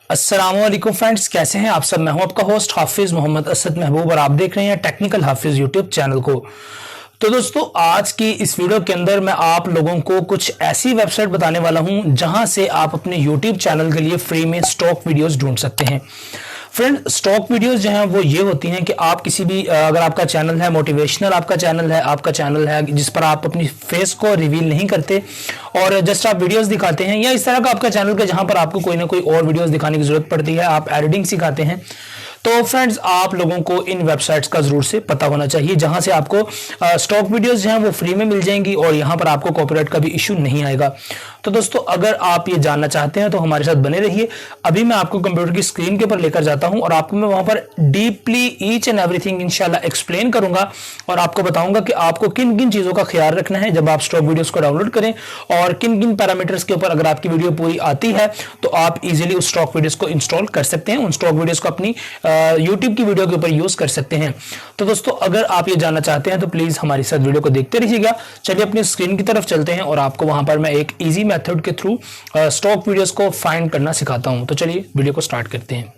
अस्सलामुअलैकुम फ्रेंड्स, कैसे हैं आप सब। मैं हूं आपका होस्ट हाफिज मोहम्मद असद महबूब और आप देख रहे हैं टेक्निकल हाफिज यूट्यूब चैनल को। तो दोस्तों, आज की इस वीडियो के अंदर मैं आप लोगों को कुछ ऐसी वेबसाइट बताने वाला हूं जहां से आप अपने यूट्यूब चैनल के लिए फ्री में स्टॉक वीडियोस ढूंढ सकते हैं। फ्रेंड, स्टॉक वीडियोस जो हैं वो ये होती हैं कि आप किसी भी अगर आपका चैनल है मोटिवेशनल, आपका चैनल है जिस पर आप अपनी फेस को रिवील नहीं करते और जस्ट आप वीडियोस दिखाते हैं, या इस तरह का आपका चैनल का जहां पर आपको कोई ना कोई और वीडियोस दिखाने की जरूरत पड़ती है, आप एडिटिंग सिखाते हैं, तो फ्रेंड्स आप लोगों को इन वेबसाइट्स का जरूर से पता होना चाहिए जहां से आपको स्टॉक वीडियोस जो हैं वो फ्री में मिल जाएंगी और यहां पर आपको कॉपीराइट का भी इशू नहीं आएगा। तो दोस्तों, अगर आप ये जानना चाहते हैं तो हमारे साथ बने रहिए। अभी मैं आपको कंप्यूटर की स्क्रीन के ऊपर लेकर जाता हूं और आपको मैं वहां पर डीपली ईच एंड एवरीथिंग इंशाल्लाह एक्सप्लेन करूंगा और आपको बताऊंगा कि आपको किन किन चीजों का ख्याल रखना है जब आप स्टॉक वीडियोस को डाउनलोड करें, और किन किन पैरामीटर्स के ऊपर अगर आपकी वीडियो पूरी आती है तो आप इजीली उस स्टॉक वीडियोस को इंस्टॉल कर सकते हैं, उन स्टॉक वीडियोस को अपनी यूट्यूब की वीडियो के ऊपर यूज कर सकते हैं। तो दोस्तों, अगर आप ये जानना चाहते हैं तो प्लीज हमारे साथ वीडियो को देखते रहिएगा। चलिए अपनी स्क्रीन की तरफ चलते हैं और आपको वहां पर मैं एक इजी मेथड के थ्रू स्टॉक वीडियोस को फाइंड करना सिखाता हूं। तो चलिए वीडियो को स्टार्ट करते हैं।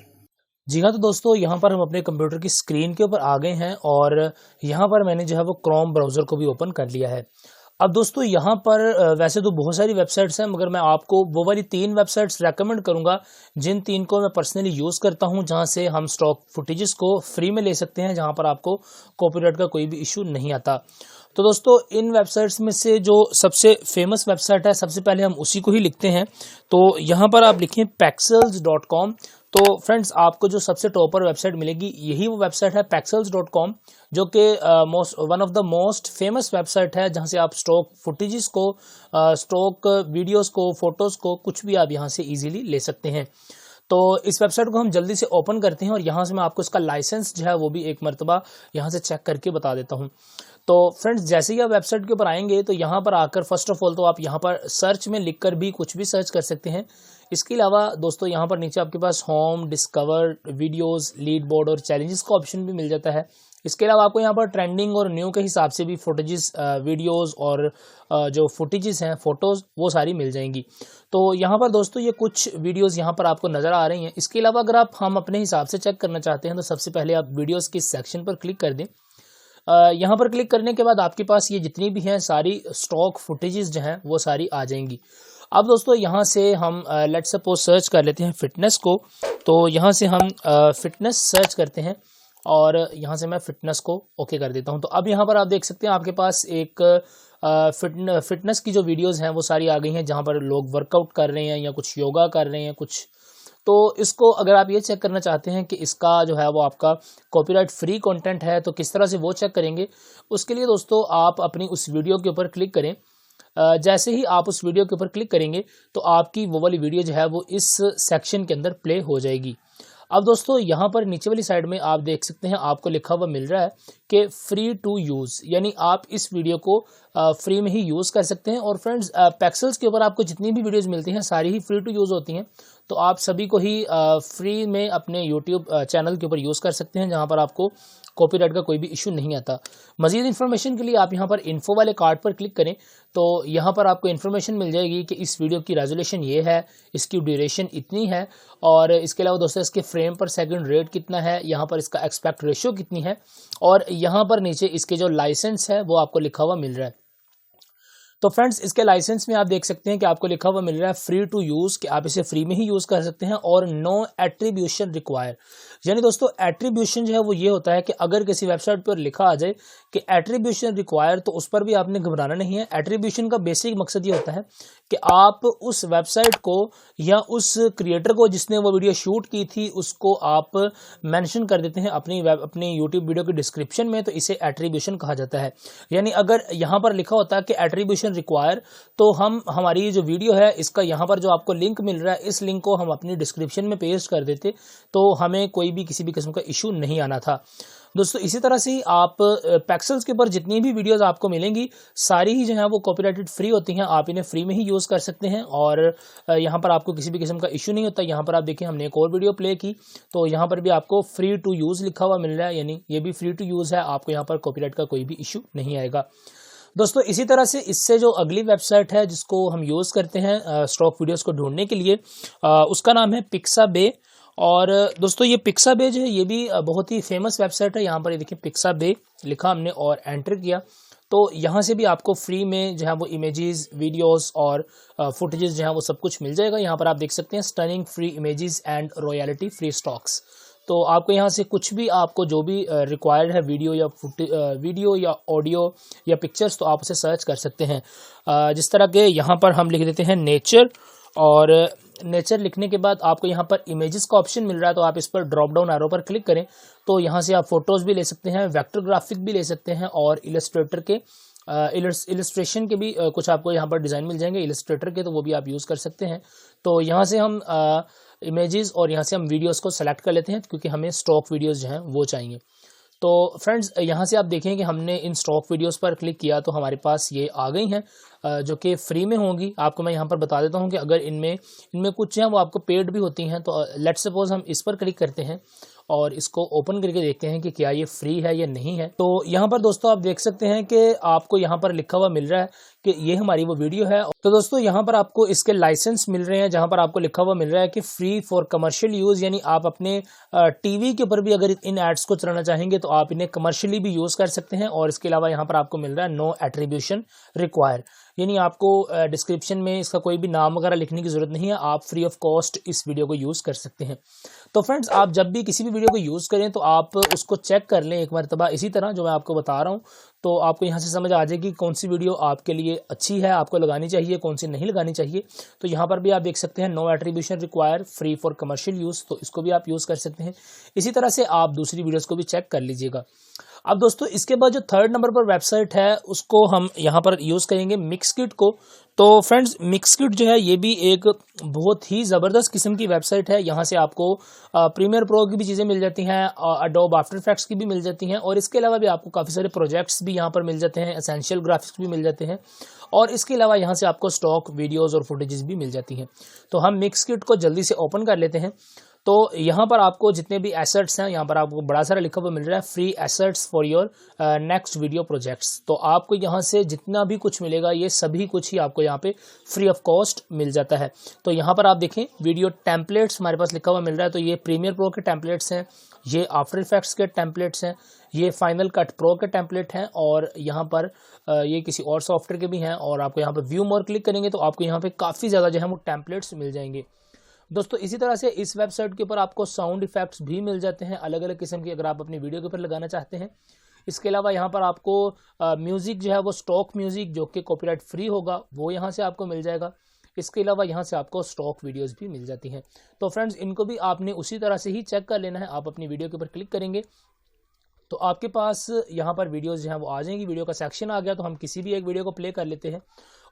जी हाँ, तो दोस्तों यहाँ पर हम अपने कंप्यूटर की स्क्रीन के ऊपर आ गए हैं और यहाँ पर मैंने जो है वो क्रोम ब्राउजर को भी ओपन कर लिया है। अब दोस्तों यहाँ पर वैसे तो बहुत सारी वेबसाइट्स हैं, मगर मैं आपको वो वाली 3 वेबसाइट्स रेकमेंड करूँगा जिन 3 को मैं पर्सनली यूज़ करता हूँ, जहाँ से हम स्टॉक फुटेजेस को फ्री में ले सकते हैं, जहाँ पर आपको कॉपीराइट का कोई भी इशू नहीं आता। तो दोस्तों, इन वेबसाइट्स में से जो सबसे फेमस वेबसाइट है, सबसे पहले हम उसी को ही लिखते हैं। तो यहाँ पर आप लिखें pexels.com। तो फ्रेंड्स, आपको जो सबसे टॉप पर वेबसाइट मिलेगी यही वो वेबसाइट है pexels.com, जो कि one of the most famous website है, जहां से आप स्टॉक फुटेजेस को, स्टॉक वीडियोस को, फोटोज को, कुछ भी आप यहां से इजीली ले सकते हैं। तो इस वेबसाइट को हम जल्दी से ओपन करते हैं और यहाँ से मैं आपको इसका लाइसेंस जो है वो भी एक मरतबा यहाँ से चेक करके बता देता हूँ। तो फ्रेंड्स, जैसे ही आप वेबसाइट के ऊपर आएंगे तो यहाँ पर आकर फर्स्ट ऑफ ऑल तो आप यहाँ पर सर्च में लिखकर भी कुछ भी सर्च कर सकते हैं। इसके अलावा दोस्तों, यहाँ पर नीचे आपके पास home, discover, videos, lead board और चैलेंजेस का ऑप्शन भी मिल जाता है। इसके अलावा आपको यहाँ पर ट्रेंडिंग और न्यू के हिसाब से भी फुटेजेस, वीडियोस और जो फुटेजेस हैं, फोटोज, वो सारी मिल जाएंगी। तो यहाँ पर दोस्तों ये कुछ वीडियोस यहाँ पर आपको नज़र आ रही हैं। इसके अलावा अगर हम अपने हिसाब से चेक करना चाहते हैं तो सबसे पहले आप वीडियोस के सेक्शन पर क्लिक कर दें। यहाँ पर क्लिक करने के बाद आपके पास ये जितनी भी हैं सारी स्टॉक फुटेजेस जो हैं वो सारी आ जाएंगी। अब दोस्तों, यहाँ से हम लेट सपोज सर्च कर लेते हैं फिटनेस को। तो यहाँ से हम फिटनेस सर्च करते हैं और यहाँ से मैं फिटनेस को ओके कर देता हूँ। तो अब यहाँ पर आप देख सकते हैं आपके पास एक फिटनेस की जो वीडियोस हैं वो सारी आ गई हैं, जहाँ पर लोग वर्कआउट कर रहे हैं या कुछ योगा कर रहे हैं कुछ। तो इसको अगर आप ये चेक करना चाहते हैं कि इसका जो है वो आपका कॉपीराइट फ्री कंटेंट है तो किस तरह से वो चेक करेंगे, उसके लिए दोस्तों आप अपनी उस वीडियो के ऊपर क्लिक करें। जैसे ही आप उस वीडियो के ऊपर क्लिक करेंगे तो आपकी वो वाली वीडियो जो है वो इस सेक्शन के अंदर प्ले हो जाएगी। अब दोस्तों, यहाँ पर नीचे वाली साइड में आप देख सकते हैं आपको लिखा हुआ मिल रहा है कि फ्री टू यूज़, यानी आप इस वीडियो को फ्री में ही यूज़ कर सकते हैं। और फ्रेंड्स, पेक्सल्स के ऊपर आपको जितनी भी वीडियोस मिलती हैं सारी ही फ्री टू यूज़ होती हैं, तो आप सभी को ही फ्री में अपने यूट्यूब चैनल के ऊपर यूज़ कर सकते हैं, जहाँ पर आपको कॉपीराइट का कोई भी इशू नहीं आता। मज़ीद इन्फॉर्मेशन के लिए आप यहाँ पर इन्फो वाले कार्ड पर क्लिक करें तो यहाँ पर आपको इन्फॉर्मेशन मिल जाएगी कि इस वीडियो की रेजोल्यूशन ये है, इसकी ड्यूरेशन इतनी है, और इसके अलावा दोस्तों इसके फ्रेम पर सेकंड रेट कितना है, यहाँ पर इसका एक्सपेक्ट रेशियो कितनी है, और यहाँ पर नीचे इसके जो लाइसेंस है वो आपको लिखा हुआ मिल रहा है। तो फ्रेंड्स, इसके लाइसेंस में आप देख सकते हैं कि आपको लिखा हुआ मिल रहा है फ्री टू यूज़, कि आप इसे फ्री में ही यूज़ कर सकते हैं, और नो एट्रीब्यूशन रिक्वायर। यानी दोस्तों, एट्रीब्यूशन जो है वो ये होता है कि अगर किसी वेबसाइट पर लिखा आ जाए कि एट्रीब्यूशन रिक्वायर, तो उस पर भी आपने घबराना नहीं है। एट्रीब्यूशन का बेसिक मकसद ये होता है कि आप उस वेबसाइट को या उस क्रिएटर को जिसने वो वीडियो शूट की थी उसको आप मेंशन कर देते हैं अपनी यूट्यूब वीडियो के डिस्क्रिप्शन में, तो इसे एट्रीब्यूशन कहा जाता है। यानी अगर यहाँ पर लिखा होता है कि एट्रीब्यूशन रिक्वायर, तो हम हमारी जो वीडियो है इसका यहाँ पर जो आपको लिंक मिल रहा है, इस लिंक को हम अपनी डिस्क्रिप्शन में पेस्ट कर देते तो हमें कोई भी किसी भी किस्म का इशू नहीं आना था। दोस्तों, इसी तरह से आप पेक्सल्स के ऊपर जितनी भी वीडियोस आपको मिलेंगी सारी ही जो है वो कॉपीराइटेड फ्री होती हैं, आप इन्हें फ्री में ही यूज़ कर सकते हैं और यहाँ पर आपको किसी भी किस्म का इशू नहीं होता। यहाँ पर आप देखें, हमने एक और वीडियो प्ले की तो यहाँ पर भी आपको फ्री टू यूज़ लिखा हुआ मिल रहा है, यानी ये भी फ्री टू यूज़ है, आपको यहाँ पर कॉपीराइट का कोई भी इशू नहीं आएगा। दोस्तों इसी तरह से इससे जो अगली वेबसाइट है जिसको हम यूज़ करते हैं स्टॉक वीडियोस को ढूंढने के लिए, उसका नाम है पिक्साबे। और दोस्तों ये पिक्साबे जो है ये भी बहुत ही फेमस वेबसाइट है। यहाँ पर ये देखिए पिक्साबे लिखा हमने और एंटर किया तो यहाँ से भी आपको फ्री में जो है वो इमेजेस, वीडियोस और फुटेजेस जो है वो सब कुछ मिल जाएगा। यहाँ पर आप देख सकते हैं stunning free images and royalty free stocks. तो आपको यहाँ से कुछ भी आपको जो भी रिक्वायर्ड है वीडियो या ऑडियो या पिक्चर्स, तो आप उसे सर्च कर सकते हैं। जिस तरह के यहाँ पर हम लिख देते हैं नेचर, और नेचर लिखने के बाद आपको यहाँ पर इमेजेस का ऑप्शन मिल रहा है, तो आप इस पर ड्रॉप डाउन एरो पर क्लिक करें तो यहाँ से आप फोटोज़ भी ले सकते हैं, वेक्टर ग्राफिक भी ले सकते हैं और इलस्ट्रेटर के इलस्ट्रेशन के भी कुछ आपको यहाँ पर डिज़ाइन मिल जाएंगे इलस्ट्रेटर के, तो वो भी आप यूज़ कर सकते हैं। तो यहाँ से हम इमेजेस और यहाँ से हम वीडियोस को सेलेक्ट कर लेते हैं क्योंकि हमें स्टॉक वीडियोस जो हैं वो चाहिए। तो फ्रेंड्स यहाँ से आप देखें कि हमने इन स्टॉक वीडियोस पर क्लिक किया तो हमारे पास ये आ गई हैं जो कि फ्री में होंगी। आपको मैं यहाँ पर बता देता हूँ कि अगर इनमें कुछ हैं वो आपको पेड भी होती हैं। तो लेट्स सपोज हम इस पर क्लिक करते हैं और इसको ओपन करके देखते हैं कि क्या ये फ्री है या नहीं है। तो यहाँ पर दोस्तों आप देख सकते हैं कि आपको यहाँ पर लिखा हुआ मिल रहा है कि ये हमारी वो वीडियो है। तो दोस्तों यहाँ पर आपको इसके लाइसेंस मिल रहे हैं जहाँ पर आपको लिखा हुआ मिल रहा है कि फ्री फॉर कमर्शियल यूज़, यानी आप अपने टीवी के ऊपर भी अगर इन एड्स को चलाना चाहेंगे तो आप इन्हें कमर्शियली भी यूज़ कर सकते हैं। और इसके अलावा यहाँ पर आपको मिल रहा है नो एट्रीब्यूशन रिक्वायर, यानी आपको डिस्क्रिप्शन में इसका कोई भी नाम वगैरह लिखने की ज़रूरत नहीं है, आप फ्री ऑफ कॉस्ट इस वीडियो को यूज़ कर सकते हैं। तो फ्रेंड्स आप जब भी किसी भी वीडियो को यूज़ करें तो आप उसको चेक कर लें एक मरतबा, इसी तरह जो मैं आपको बता रहा हूँ, तो आपको यहाँ से समझ आ जाएगी कौन सी वीडियो आपके लिए अच्छी है, आपको लगानी चाहिए, कौन सी नहीं लगानी चाहिए। तो यहाँ पर भी आप देख सकते हैं no attribution required free for commercial use, तो इसको भी आप यूज़ कर सकते हैं। इसी तरह से आप दूसरी वीडियोज़ को भी चेक कर लीजिएगा। अब दोस्तों इसके बाद जो थर्ड नंबर पर वेबसाइट है उसको हम यहाँ पर यूज़ करेंगे मिक्सकिट को। तो फ्रेंड्स मिक्सकिट जो है ये भी एक बहुत ही ज़बरदस्त किस्म की वेबसाइट है। यहाँ से आपको प्रीमियर प्रो की भी चीज़ें मिल जाती हैं, एडोब आफ्टर इफेक्ट्स की भी मिल जाती हैं, और इसके अलावा भी आपको काफ़ी सारे प्रोजेक्ट्स भी यहाँ पर मिल जाते हैं, एसेंशियल ग्राफिक्स भी मिल जाते हैं, और इसके अलावा यहाँ से आपको स्टॉक वीडियोज़ और फुटेजेस भी मिल जाती हैं। तो हम मिक्सकिट को जल्दी से ओपन कर लेते हैं। तो यहाँ पर आपको जितने भी एसेट्स हैं यहाँ पर आपको बड़ा सारा लिखा हुआ मिल रहा है free assets for your next video projects. तो आपको यहाँ से जितना भी कुछ मिलेगा ये सभी कुछ ही आपको यहाँ पे फ्री ऑफ कॉस्ट मिल जाता है। तो यहाँ पर आप देखें वीडियो टेम्पलेट्स हमारे पास लिखा हुआ मिल रहा है, तो ये प्रीमियर प्रो के टेम्पलेट्स हैं, ये आफ्टर इफेक्ट्स के टेम्पलेट्स हैं, ये फाइनल कट प्रो के टेम्पलेट हैं, और यहाँ पर ये किसी और सॉफ्टवेयर के भी हैं। और आपको यहाँ पर व्यू मोर क्लिक करेंगे तो आपको यहाँ पे काफ़ी ज़्यादा जो है वो टेम्पलेट्स मिल जाएंगे। दोस्तों इसी तरह से इस वेबसाइट के ऊपर आपको साउंड इफेक्ट्स भी मिल जाते हैं अलग अलग किस्म की, अगर आप अपनी वीडियो के ऊपर लगाना चाहते हैं। इसके अलावा यहाँ पर आपको म्यूज़िक जो है वो स्टॉक म्यूज़िक जो कि कॉपीराइट फ्री होगा वो यहाँ से आपको मिल जाएगा। इसके अलावा यहाँ से आपको स्टॉक वीडियोस भी मिल जाती हैं। तो फ्रेंड्स इनको भी आपने उसी तरह से ही चेक कर लेना है। आप अपनी वीडियो के ऊपर क्लिक करेंगे तो आपके पास यहाँ पर वीडियोस जो हैं वो आ जाएंगी। वीडियो का सेक्शन आ गया तो हम किसी भी एक वीडियो को प्ले कर लेते हैं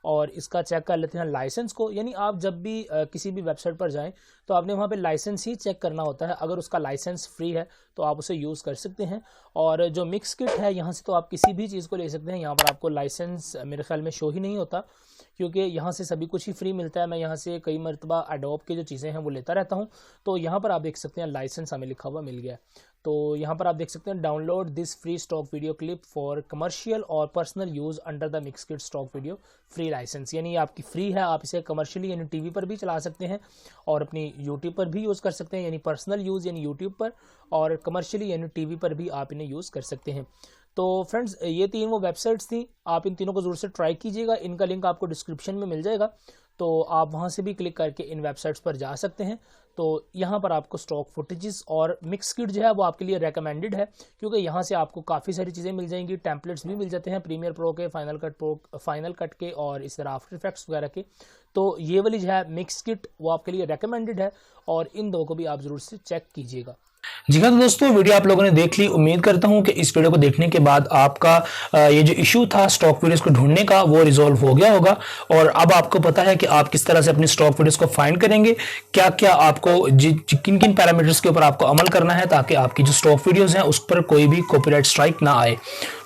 और इसका चेक कर लेते हैं लाइसेंस को। यानी आप जब भी किसी भी वेबसाइट पर जाएं तो आपने वहाँ पे लाइसेंस ही चेक करना होता है। अगर उसका लाइसेंस फ्री है तो आप उसे यूज़ कर सकते हैं। और जो मिक्सकिट है यहाँ से तो आप किसी भी चीज़ को ले सकते हैं। यहाँ पर आपको लाइसेंस मेरे ख्याल में शो ही नहीं होता क्योंकि यहाँ से सभी कुछ ही फ्री मिलता है। मैं यहाँ से कई मरतबा एडोब की जो चीज़ें हैं वो लेता रहता हूँ। तो यहाँ पर आप देख सकते हैं लाइसेंस हमें लिखा हुआ मिल गया है। तो यहाँ पर आप देख सकते हैं download this free stock video clip for commercial और personal use under the Mixkit stock video free licence. यानी आपकी फ्री है, आप इसे कमर्शियली यानी टीवी पर भी चला सकते हैं और अपनी यूट्यूब पर भी यूज़ कर सकते हैं। यानी पर्सनल यूज़ यानी यूट्यूब पर, और कमर्शियली यानी टीवी पर भी आप इन्हें यूज़ कर सकते हैं। तो फ्रेंड्स ये तीन वो वेबसाइट्स थी, आप इन तीनों को ज़रूर से ट्राई कीजिएगा। इनका लिंक आपको डिस्क्रिप्शन में मिल जाएगा, तो आप वहाँ से भी क्लिक करके इन वेबसाइट्स पर जा सकते हैं। तो यहाँ पर आपको स्टॉक फुटेजेस और मिक्सकिट जो है वो आपके लिए रेकमेंडेड है क्योंकि यहाँ से आपको काफ़ी सारी चीज़ें मिल जाएंगी। टेम्पलेट्स भी मिल जाते हैं प्रीमियर प्रो के, फाइनल कट के और इस तरह आफ्टर इफेक्ट्स वगैरह के। तो ये वाली जो है मिक्सकिट वो आपके लिए रेकमेंडेड है और इन दो को भी आप ज़रूर से चेक कीजिएगा। जी हाँ, तो दोस्तों वीडियो आप लोगों ने देख ली। उम्मीद करता हूं कि इस वीडियो को देखने के बाद आपका ये जो इशू था स्टॉक वीडियोस को ढूंढने का वो रिजॉल्व हो गया होगा और अब आपको पता है कि आप किस तरह से अपनी स्टॉक वीडियोस को फाइंड करेंगे, क्या क्या आपको किन किन पैरामीटर्स के ऊपर आपको अमल करना है ताकि आपकी जो स्टॉक वीडियोस हैं उस पर कोई भी कॉपीराइट स्ट्राइक ना आए।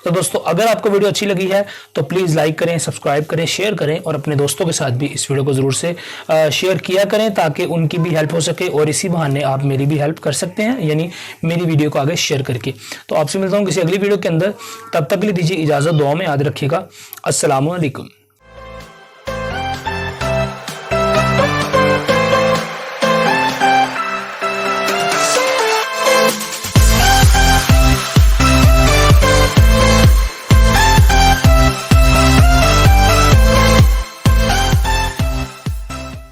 तो दोस्तों अगर आपको वीडियो अच्छी लगी है तो प्लीज़ लाइक करें, सब्सक्राइब करें, शेयर करें और अपने दोस्तों के साथ भी इस वीडियो को ज़रूर से शेयर किया करें ताकि उनकी भी हेल्प हो सके और इसी बहाने आप मेरी भी हेल्प कर सकते हैं, यानी मेरी वीडियो को आगे शेयर करके। तो आपसे मिलता हूँ किसी अगली वीडियो के अंदर, तब तक के लिए दीजिए इजाज़त, दुआ में याद रखिएगा। अस्सलामु अलैकुम।